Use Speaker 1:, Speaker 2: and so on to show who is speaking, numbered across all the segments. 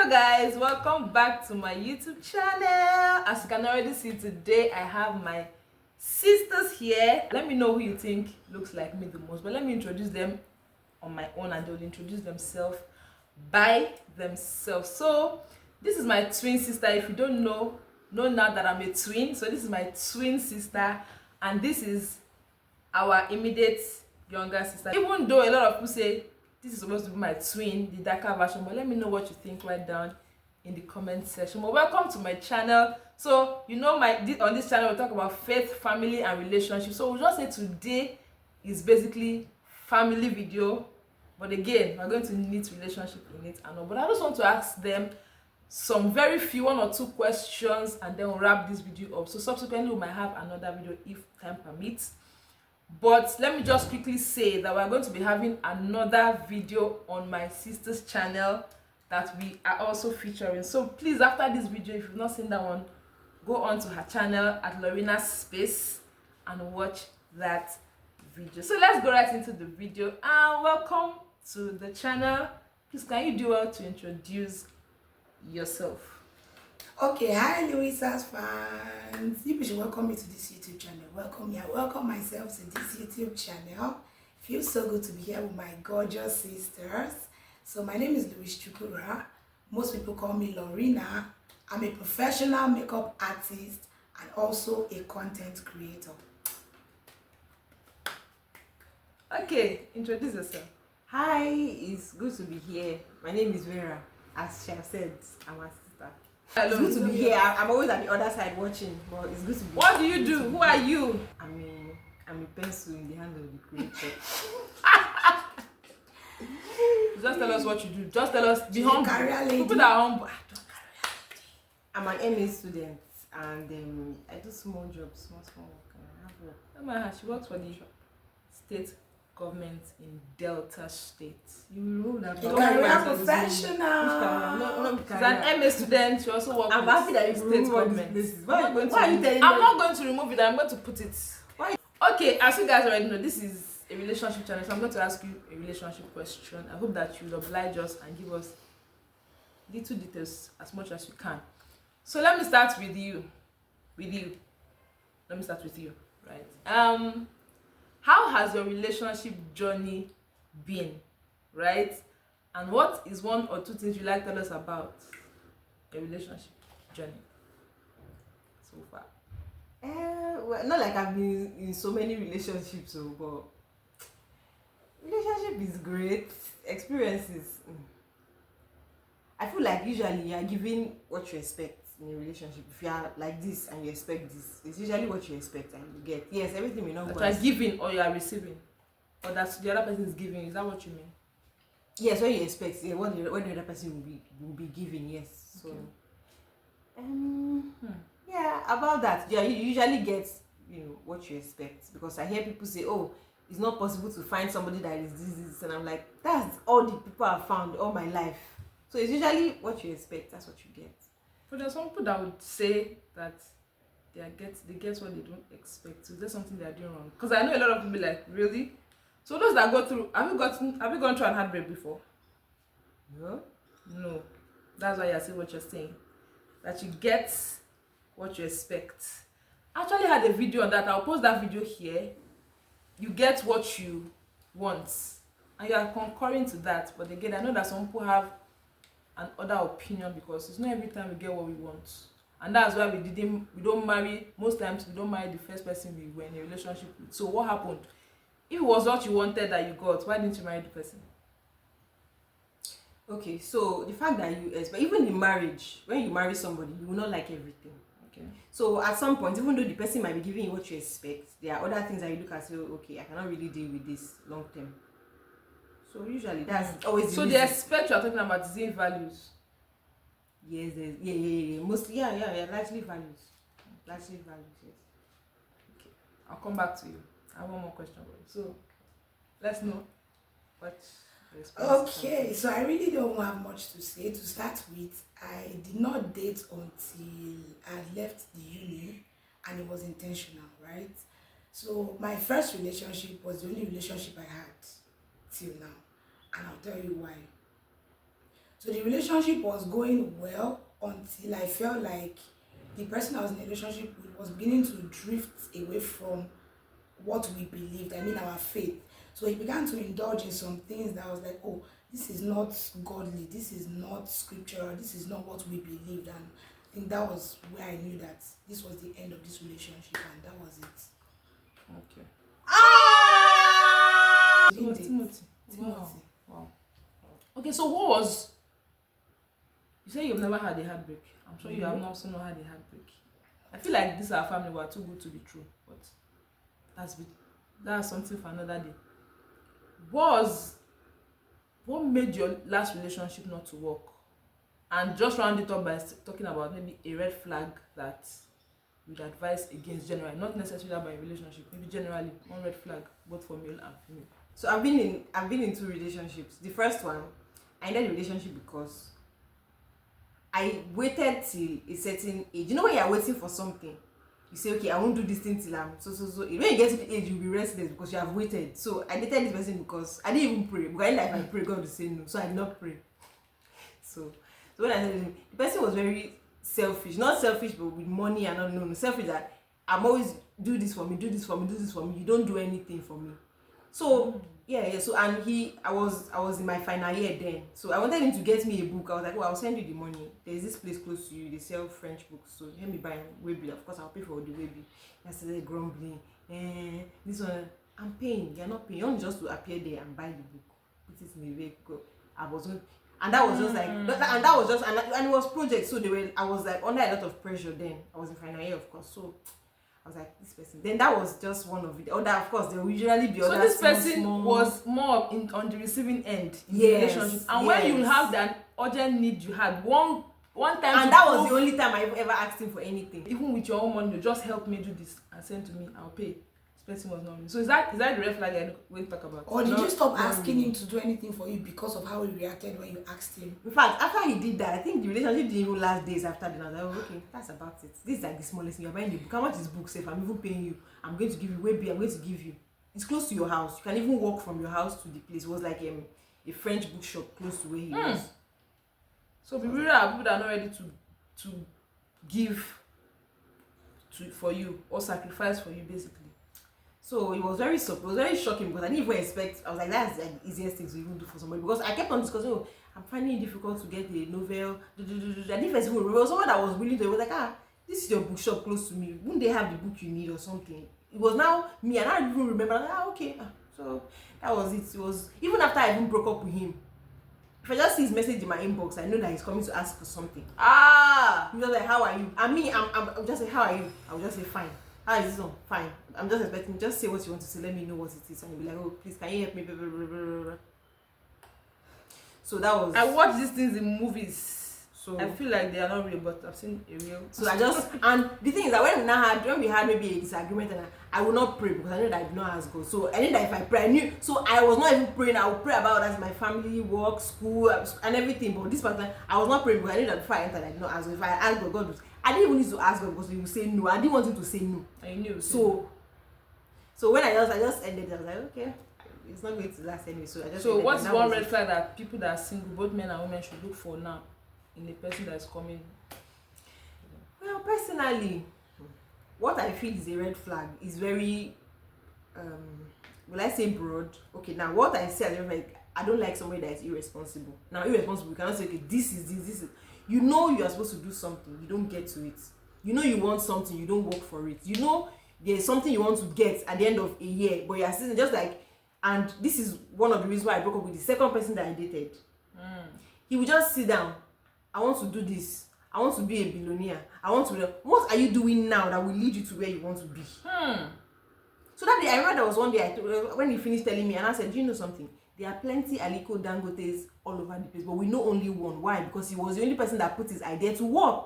Speaker 1: Hello guys, welcome back to my YouTube channel. As you can already see, today I have my sisters here. Let me know who you think looks like me the most, but let me introduce them on my own and they'll introduce themselves by themselves. So this is my twin sister. If you don't know now that I'm a twin. So this is my twin sister and this is our immediate younger sister. Even though a lot of people say this is supposed to be my twin, the darker version, but let me know what you think right down in the comment section. But welcome to my channel. So you know on this channel we talk about faith, family and relationships. So we'll just say today is basically family video, but again we're going to need relationship in it and all. But I just want to ask them some very few, 1 or 2 questions, and then we'll wrap this video up. So subsequently we might have another video if time permits. But let me just quickly say that we're going to be having another video on my sister's channel that we are also featuring. So please, after this video, if you've not seen that one, go on to her channel at Lorena Space and watch that video. So let's go right into the video and welcome to the channel. Please, can you do well to introduce yourself?
Speaker 2: Okay, hi Louisa's fans. You should welcome me to this YouTube channel. Welcome me. I welcome myself to this YouTube channel. Feels so good to be here with my gorgeous sisters. So my name is Louise Chukura. Most people call me Lorena. I'm a professional makeup artist and also a content creator.
Speaker 1: Okay, introduce yourself.
Speaker 3: Hi, it's good to be here. My name is Vera. As she has said, I'm a sister. It's good to be here. I'm always at the other side watching, but it's good to be
Speaker 1: What do you do? Who are you?
Speaker 3: I'm a pencil in the hand of the creator.
Speaker 1: Just tell us what you do. Just tell us. Be humble. People that are humble.
Speaker 3: I'm an MA student and I do small jobs, small work. I have work.
Speaker 1: No matter, she works for the state government in Delta State.
Speaker 3: You know that.
Speaker 2: Career professional.
Speaker 1: She's an MA student. She also works
Speaker 3: I'm
Speaker 1: with
Speaker 3: happy that you
Speaker 1: state government.
Speaker 3: Why are you telling me?
Speaker 1: I'm not going to remove it. I'm going to put it.
Speaker 3: Why?
Speaker 1: Okay, as you guys already know, this is a relationship channel, so I'm going to ask you a relationship question. I hope that you'll oblige us and give us little details as much as you can. So let me start with you. Let me start with you, right? How has your relationship journey been, right? And what is 1 or 2 things you like to tell us about your relationship journey so far?
Speaker 3: Well, not like I've been in so many relationships, but relationship is great. Experiences. I feel like usually you are giving what you expect in a relationship. If you are like this and you expect this, it's usually what you expect and you get. Yes, everything may not go.
Speaker 1: That you are giving or you are receiving, or that the other person is giving. Is that what you mean?
Speaker 3: Yes, what you expect. Yeah, what the other person will be giving. Yes. So,
Speaker 1: okay.
Speaker 3: Yeah, about that. Yeah, you usually get what you expect, because I hear people say, "Oh, it's not possible to find somebody that is this," and I'm like, that's all the people I've found all my life. So it's usually what you expect. That's what you get.
Speaker 1: But there's some people that would say that they get what they don't expect. So there's something they are doing wrong. Because I know a lot of people be like, really? So those that go through, have you gone through an heartbreak before? No. That's why I say what you're saying. That you get what you expect. I actually had a video on that. I'll post that video here. You get what you want. And you are concurring to that. But again, I know that some people have an other opinion, because it's not every time we get what we want, and that's why we don't marry. Most times we don't marry the first person we were in a relationship with. So what happened? If it was what you wanted that you got, why didn't you marry the person?
Speaker 3: Okay, so the fact that you expect, even in marriage, when you marry somebody, you will not like everything.
Speaker 1: Okay.
Speaker 3: So at some point, even though the person might be giving you what you expect, there are other things that you look at, say, okay, I cannot really deal with this long term. So usually that's always the
Speaker 1: so
Speaker 3: reason.
Speaker 1: the expect you're talking about is in values.
Speaker 3: Yes, yeah. Mostly, yeah. Largely values. Yes.
Speaker 1: Okay, I'll come back to you. I have one more question for you. So let's know what.
Speaker 2: Okay, so I really don't have much to say. To start with, I did not date until I left the uni, and it was intentional, right? So my first relationship was the only relationship I had till now, and I'll tell you why. So the relationship was going well until I felt like the person I was in a relationship with was beginning to drift away from what we believed, I mean our faith. So he began to indulge in some things that I was like, oh, this is not godly, this is not scriptural, this is not what we believed. And I think that was where I knew that this was the end of this relationship, and that was it.
Speaker 1: Okay.
Speaker 2: Didn't it?
Speaker 1: Timothy.
Speaker 2: Timothy.
Speaker 1: Wow. Okay, so what was, you say you've never had a heartbreak. I'm sure you have also not had a heartbreak. I feel like this our family were too good to be true, but that's something for another day. What made your last relationship not to work? And just round it up by talking about maybe a red flag that you'd advise against generally, not necessarily about a relationship, maybe generally one red flag both for male and female.
Speaker 3: So I've been in 2 relationships. The first one, I ended the relationship because I waited till a certain age. You know when you're waiting for something, you say, okay, I won't do this thing till I'm so. When you get to the age, you'll be restless because you have waited. So I dated this person because I didn't even pray. Because I didn't like if I pray, God will say no. So I did not pray. So when I said him, the person was very selfish. Not selfish, but with money and not no. Selfish that I'm always do this for me. You don't do anything for me. So yeah. So and I was in my final year then. So I wanted him to get me a book. I was like, oh, I'll send you the money. There's this place close to you. They sell French books. So let me buy a Webi. Of course, I'll pay for the Webi. I started grumbling. This one, I'm paying. You're not paying. You want just to appear there and buy the book. Put it in the vehicle. I was not. And that was just like, and that was just, and it was project. So I was like under a lot of pressure then. I was in final year, of course. So I was like, this person. Then that was just one of it. Other, of course, there will usually be other.
Speaker 1: So this person was more on the receiving end in the relationship. And when you have that urgent need you had, one time.
Speaker 3: And that was the only time I ever asked him for anything.
Speaker 1: Even with your own money, just help me do this and send to me, I'll pay. This person was not me. So is that the red flag I'm going to talk about?
Speaker 2: Or did you stop asking him to do anything for you because of how he reacted when you asked him?
Speaker 3: In fact, after he did that, I think the relationship didn't even last days after that. I was like, oh, okay, that's about it. This is like the smallest thing. You're buying the book. How much is book safe? I'm even paying you. I'm going to give you Webi. I'm going to give you. It's close to your house. You can even walk from your house to the place. It was like a French bookshop close to where he was.
Speaker 1: So people are not ready to give for you or sacrifice for you, basically.
Speaker 3: So it was very shocking because I didn't even expect. I was like, that's the easiest thing to even do for somebody, because I kept on discussing, oh, I'm finding it difficult to get a novel. I didn't even remember someone that was willing to. It was like, this is your bookshop close to me. Wouldn't they have the book you need or something? It was now me, and I didn't even remember. I was like, okay. So that was it. It was even after I even broke up with him. If I just see his message in my inbox, I know that he's coming to ask for something. He was like, how are you? And me, I'm just say, how are you? I will just say, fine. How is this one? Fine. I'm just expecting, just say what you want to say, let me know what it is. And you'll be like, oh, please, can you help me? So that was.
Speaker 1: I watch these things in movies.
Speaker 3: So
Speaker 1: I feel like they are not real, but I've seen a real.
Speaker 3: So I just, and the thing is that when we had maybe a disagreement, and I will not pray because I know that I do not ask God. So I knew that if I pray, I knew. So I was not even praying. I would pray about that, my family, work, school, and everything. But this person, I was not praying because I knew that before I entered, I did not ask God. If I asked God, God would. I didn't even need to ask God because he would say no. I didn't want him to say no.
Speaker 1: I knew.
Speaker 3: So when I just ended it, I was like, okay, it's not going to last anyway. So I just.
Speaker 1: So what's one red flag that people that are single, both men and women, should look for now in the person that's coming?
Speaker 3: Well, personally, what I feel is a red flag is very, will I say broad? Okay, now what I say, I don't like somebody that is irresponsible. Now, irresponsible, you cannot say, okay, this is. You know you are supposed to do something, you don't get to it. You know you want something, you don't work for it. You know there's something you want to get at the end of a year, but you're still just like, and this is one of the reasons why I broke up with the second person that I dated. He would just sit down. I want to do this. I want to be a billionaire. What are you doing now that will lead you to where you want to be? So that day, I remember there was one day when he finished telling me, and I said, do you know something? There are plenty Aliko Dangotes all over the place, but we know only one. Why? Because he was the only person that put his idea to work.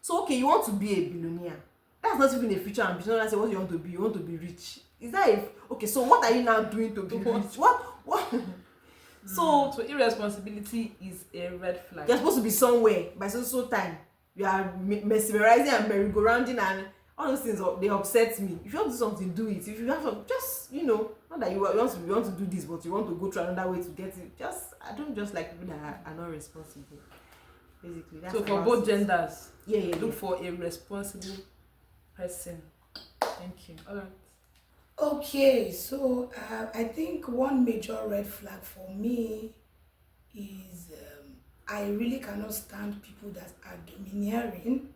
Speaker 3: So, okay, you want to be a billionaire. That's not even a future ambition. I say, what you want to be? You want to be rich. Is that okay, so what are you now doing to be rich? What? So
Speaker 1: irresponsibility is a red flag.
Speaker 3: You're supposed to be somewhere by so time. You are mesmerizing and merry-go-rounding and all those things, they upset me. If you want to do something, do it. If you have to, just, not that you want to do this, but you want to go through another way to get it. I don't just like people that are not responsible. Basically, that's
Speaker 1: so for both genders.
Speaker 3: Yeah.
Speaker 1: Look for a responsible person. Thank you. All right.
Speaker 2: Okay, so I think one major red flag for me is I really cannot stand people that are domineering.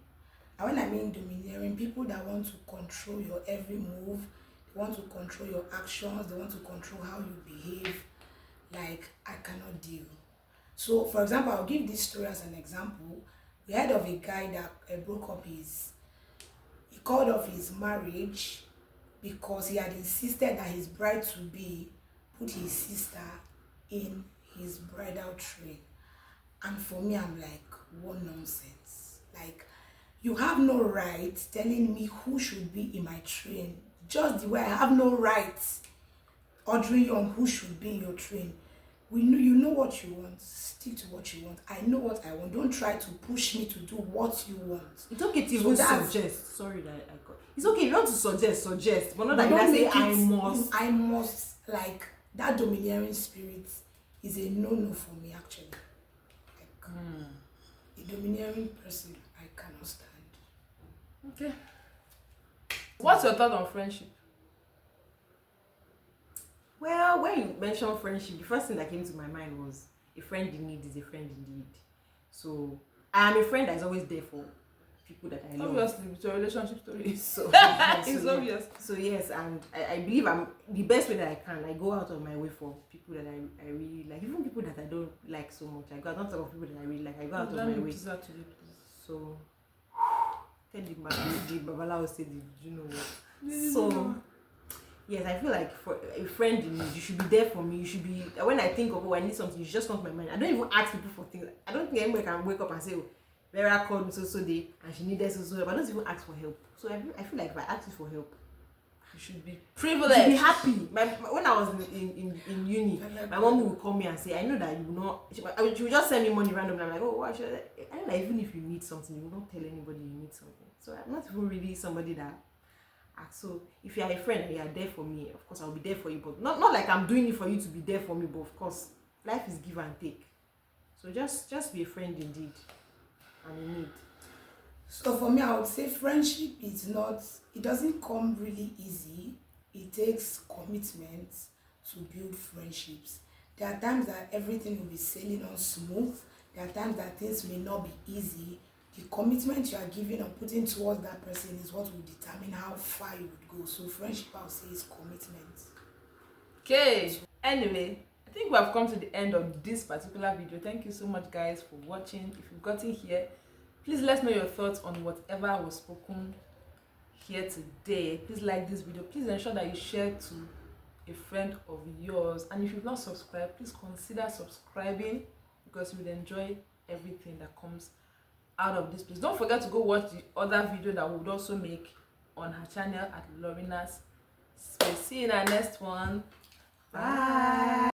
Speaker 2: And when I mean domineering, people that want to control your every move, they want to control your actions, they want to control how you behave. Like, I cannot deal. So, for example, I'll give this story as an example. We heard of a guy that broke up he called off his marriage because he had insisted that his bride-to-be put his sister in his bridal train. And for me, I'm like, what nonsense. Like, you have no right telling me who should be in my train. Just the way I have no right ordering you on who should be in your train. You know what you want. Stick to what you want. I know what I want. Don't try to push me to do what you want.
Speaker 3: It's okay to even suggest. Sorry that I got. It's okay if you want to suggest, but not that you say
Speaker 2: I must. Like, that domineering spirit is a no-no for me, actually. Like, a domineering person, I cannot stand.
Speaker 1: Okay. What's your thought on friendship?
Speaker 3: Well, when you mentioned friendship, the first thing that came to my mind was a friend in need is a friend indeed. So I am a friend that is always there for people that I love.
Speaker 1: Obviously, it's your relationship story.
Speaker 3: So
Speaker 1: it's obvious.
Speaker 3: So yes, and I believe I'm the best way that I can. I go out of my way for people that I really like, even people that I don't like so much. I don't talk of people that I really like. I go out of my way. So tell the Babalawo said, you know what? So yes, I feel like for a friend in need, you should be there for me. You should be, when I think of, I need something, you just come to my mind. I don't even ask people for things. I don't think anybody can wake up and say, oh, Vera called me so day and she needed so help. I don't even ask for help. So I feel like if I ask you for help,
Speaker 1: you should be privileged.
Speaker 3: You should be happy. When I was in uni, my mom would call me and say, I know that you will not, she would just send me money randomly. I'm like, oh, why should I know that even if you need something, you will not tell anybody you need something. So I'm not even really somebody that. So if you are a friend and you are there for me, of course I'll be there for you, but not like I'm doing it for you to be there for me, but of course life is give and take. So just be a friend indeed and in need.
Speaker 2: So for me, I would say friendship it doesn't come really easy. It takes commitment to build friendships. There are times that everything will be sailing on smooth. There are times that things may not be easy. The commitment you are giving or putting towards that person is what will determine how far you would go. So friendship, I would say, is commitment.
Speaker 1: Okay. Anyway, I think we have come to the end of this particular video. Thank you so much, guys, for watching. If you've gotten here, please let us know your thoughts on whatever was spoken here today. Please like this video. Please ensure that you share to a friend of yours. And if you've not subscribed, please consider subscribing because you will enjoy everything that comes out of this place. Don't forget to go watch the other video that we would also make on her channel at Lorina's Space. See you in our next one. Bye.